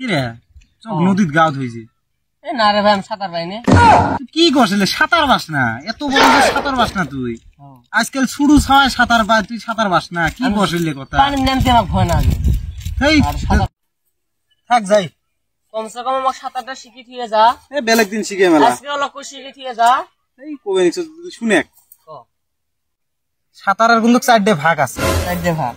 কি রে চোখ নদীত গাঁত হয়েছে না রে ভাই আমি সাঁতার পাইনি তুই কি করছিলে সাঁতার বাস না এত বড় সাঁতার বাস না তুই আজকাল শুরু ছাওয়ায় সাঁতার পায় তুই সাঁতার বাস না কি করছিলে কথা পানি নামতে আমার ভয় না থাক যাই কমসে কম আমার সাঁতারটা শিখি থিয়ে যা বেলেগ দিন শিখে মেলা আজকে অল্প শিখি থিয়ে যা এই কবে নিছ শুনে সাঁতারের কিন্তু 4টে ভাগ আছে 4টে ভাগ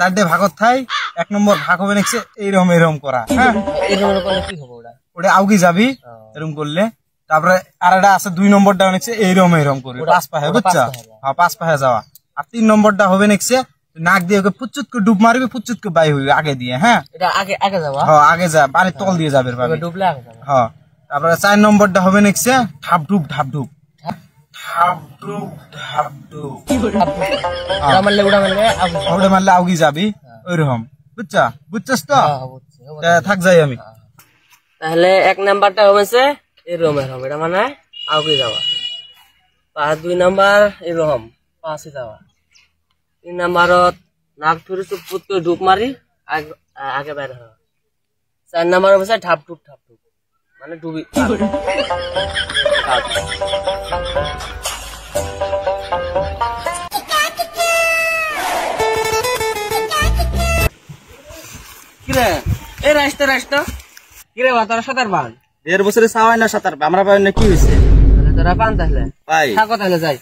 4টে ভাগত থাই 1 নম্বর ভাগ হবে নেক্সট এইরকম করা হ্যাঁ এইরকম করলে কি হবে ওটা আউগি যাবি এরকম করলে তারপরে আরেকটা আছে 2 নম্বরটা নেক্সট এইরকম করবি 5 পাহে বুঝছা হ্যাঁ 5 পাহে যাওয়া আর 3 নম্বরটা হবে নেক্সট নাক দিয়ে ওকে পুচুত করে ডুব মারবি পুচুত করে বাই হইবে আগে দিয়ে হ্যাঁ এটা আগে যাবা হ্যাঁ আগে যা পানির তল দিয়ে যাবে পাবি ডুবলে আগে যাবা হ্যাঁ তারপরে 4 নম্বরটা হবে নেক্সট ধাপ ডুব উড়া মারলে আউগি যাবি ওইরকম বুঝছস তো থাক যাই আমি তাহলে 1 নাম্বারটা হয়েছে এরকম এটা মানে আউগি যাওয়া 2 নাম্বার এরকম পাশে যাওয়া 3 নাম্বারত নাক ধরে চুপ করে ডুব মারি আগে বাইরে হওয়া 4 নাম্বার হচ্ছে ঢাপ ডুব মানে ডুবি কিরে এই রাস্তা কিরে তোরা সাঁতার পান 1.5 বছরে চাওয়াই না সাঁতার আমরা পাই না কি হয়েছে তোরা পান তাহলে পাই থাকো তাহলে যাই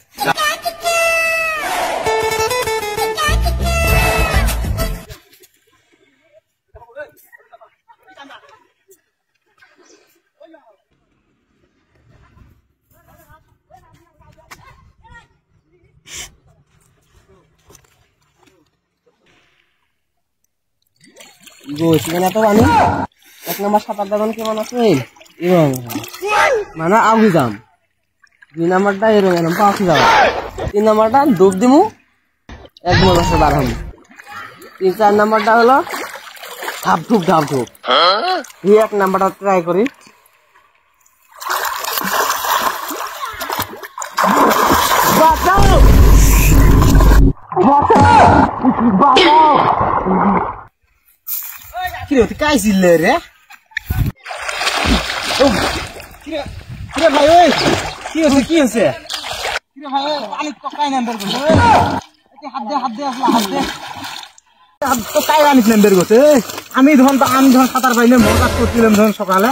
এক নম্বর সাঁতার দাবান কেমন আছে মানে আউগি যাম 2 নাম্বারটা এরকম পাখি যাওয়া 3 নাম্বারটা ডুব দিমু 1 নম্বর বার হম 3-4 নাম্বারটা হলো ধাপ ধুপ এই 1 নাম্বারটা ট্রাই করি কিরে তুই কাই ছিলে রে কিরে ভাই ওই কি হচ্ছে কিরে ভাই পানি তো কাই নাম্বার করছে হাত দে আসলে হাত তো কাই আনিস নাম্বার করছে আমি ধন সাঁতার পাইলে মজা করছিলাম ধন সকালে